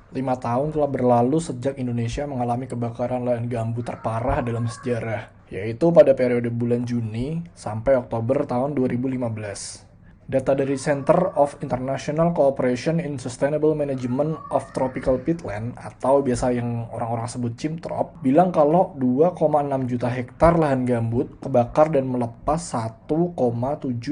5 tahun telah berlalu sejak Indonesia mengalami kebakaran lahan gambut terparah dalam sejarah, yaitu pada periode bulan Juni sampai Oktober tahun 2015. Data dari Center of International Cooperation in Sustainable Management of Tropical Peatland atau biasa yang orang-orang sebut CIMTROP bilang kalau 2,6 juta hektar lahan gambut kebakar dan melepas 1,7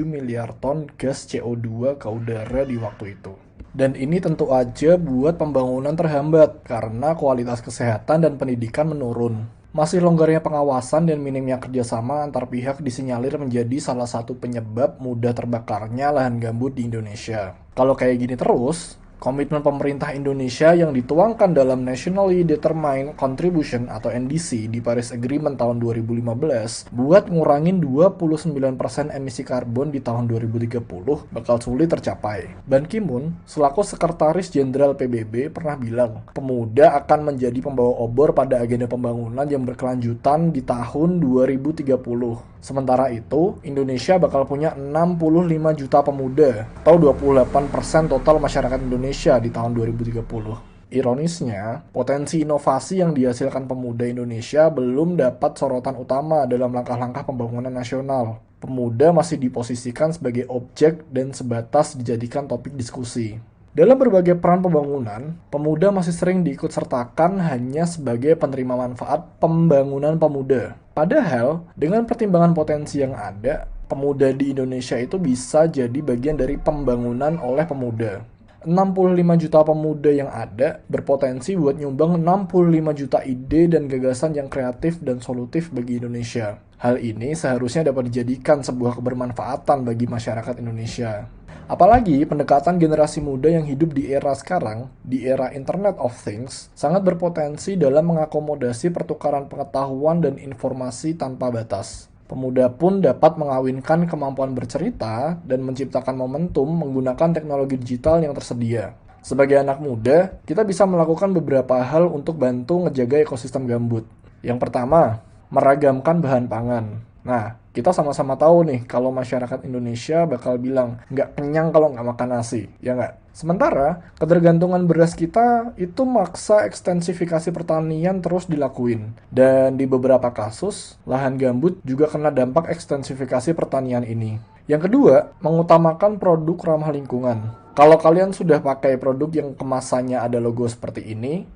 miliar ton gas CO2 ke udara di waktu itu. Dan ini tentu aja buat pembangunan terhambat karena kualitas kesehatan dan pendidikan menurun. Masih longgarnya pengawasan dan minimnya kerjasama antar pihak disinyalir menjadi salah satu penyebab mudah terbakarnya lahan gambut di Indonesia. Kalau kayak gini terus, komitmen pemerintah Indonesia yang dituangkan dalam Nationally Determined Contribution atau NDC di Paris Agreement tahun 2015 buat ngurangin 29% emisi karbon di tahun 2030 bakal sulit tercapai. Ban Ki-moon, selaku Sekretaris Jenderal PBB, pernah bilang, pemuda akan menjadi pembawa obor pada agenda pembangunan yang berkelanjutan di tahun 2030. Sementara itu, Indonesia bakal punya 65 juta pemuda atau 28% total masyarakat Indonesia di tahun 2030. Ironisnya, potensi inovasi yang dihasilkan pemuda Indonesia belum dapat sorotan utama dalam langkah-langkah pembangunan nasional. Pemuda masih diposisikan sebagai objek dan sebatas dijadikan topik diskusi. Dalam berbagai peran pembangunan, pemuda masih sering diikutsertakan hanya sebagai penerima manfaat pembangunan pemuda. Padahal, dengan pertimbangan potensi yang ada, pemuda di Indonesia itu bisa jadi bagian dari pembangunan oleh pemuda. 65 juta pemuda yang ada berpotensi buat nyumbang 65 juta ide dan gagasan yang kreatif dan solutif bagi Indonesia. Hal ini seharusnya dapat dijadikan sebuah kebermanfaatan bagi masyarakat Indonesia. Apalagi pendekatan generasi muda yang hidup di era sekarang, di era Internet of Things, sangat berpotensi dalam mengakomodasi pertukaran pengetahuan dan informasi tanpa batas. Pemuda pun dapat mengawinkan kemampuan bercerita dan menciptakan momentum menggunakan teknologi digital yang tersedia. Sebagai anak muda, kita bisa melakukan beberapa hal untuk bantu ngejaga ekosistem gambut. Yang pertama, meragamkan bahan pangan. Nah, kita sama-sama tahu nih kalau masyarakat Indonesia bakal bilang nggak kenyang kalau nggak makan nasi, ya nggak? Sementara, ketergantungan beras kita itu maksa ekstensifikasi pertanian terus dilakuin. Dan di beberapa kasus, lahan gambut juga kena dampak ekstensifikasi pertanian ini. Yang kedua, mengutamakan produk ramah lingkungan. Kalau kalian sudah pakai produk yang kemasannya ada logo seperti ini,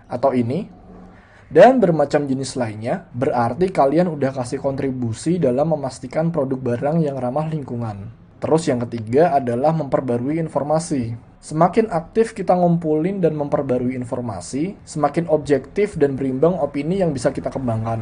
atau ini, dan bermacam jenis lainnya, berarti kalian udah kasih kontribusi dalam memastikan produk barang yang ramah lingkungan. Terus yang ketiga adalah memperbarui informasi. Semakin aktif kita ngumpulin dan memperbarui informasi, semakin objektif dan berimbang opini yang bisa kita kembangkan.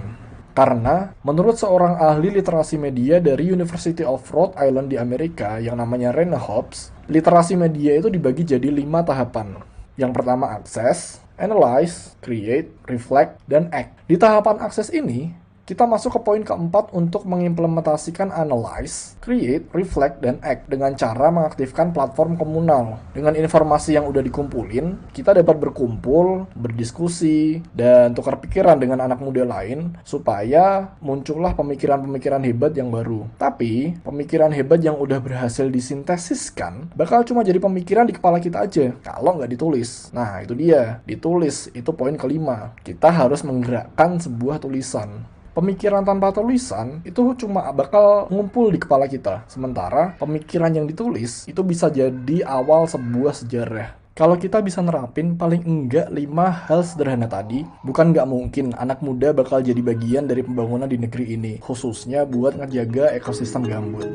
Karena, menurut seorang ahli literasi media dari University of Rhode Island di Amerika yang namanya Rena Hobbs, literasi media itu dibagi jadi 5 tahapan. Yang pertama akses, analyze, create, reflect, dan act. Di tahapan akses ini, kita masuk ke poin keempat untuk mengimplementasikan analyze, create, reflect, dan act dengan cara mengaktifkan platform komunal. Dengan informasi yang udah dikumpulin, kita dapat berkumpul, berdiskusi, dan tukar pikiran dengan anak muda lain supaya muncullah pemikiran-pemikiran hebat yang baru. Tapi, pemikiran hebat yang udah berhasil disintesiskan bakal cuma jadi pemikiran di kepala kita aja kalau nggak ditulis. Nah, itu dia. Ditulis, itu poin kelima. Kita harus menggerakkan sebuah tulisan. Pemikiran tanpa tulisan itu cuma bakal ngumpul di kepala kita. Sementara pemikiran yang ditulis itu bisa jadi awal sebuah sejarah. Kalau kita bisa nerapin paling enggak 5 hal sederhana tadi, bukan nggak mungkin anak muda bakal jadi bagian dari pembangunan di negeri ini, khususnya buat ngejaga ekosistem gambut.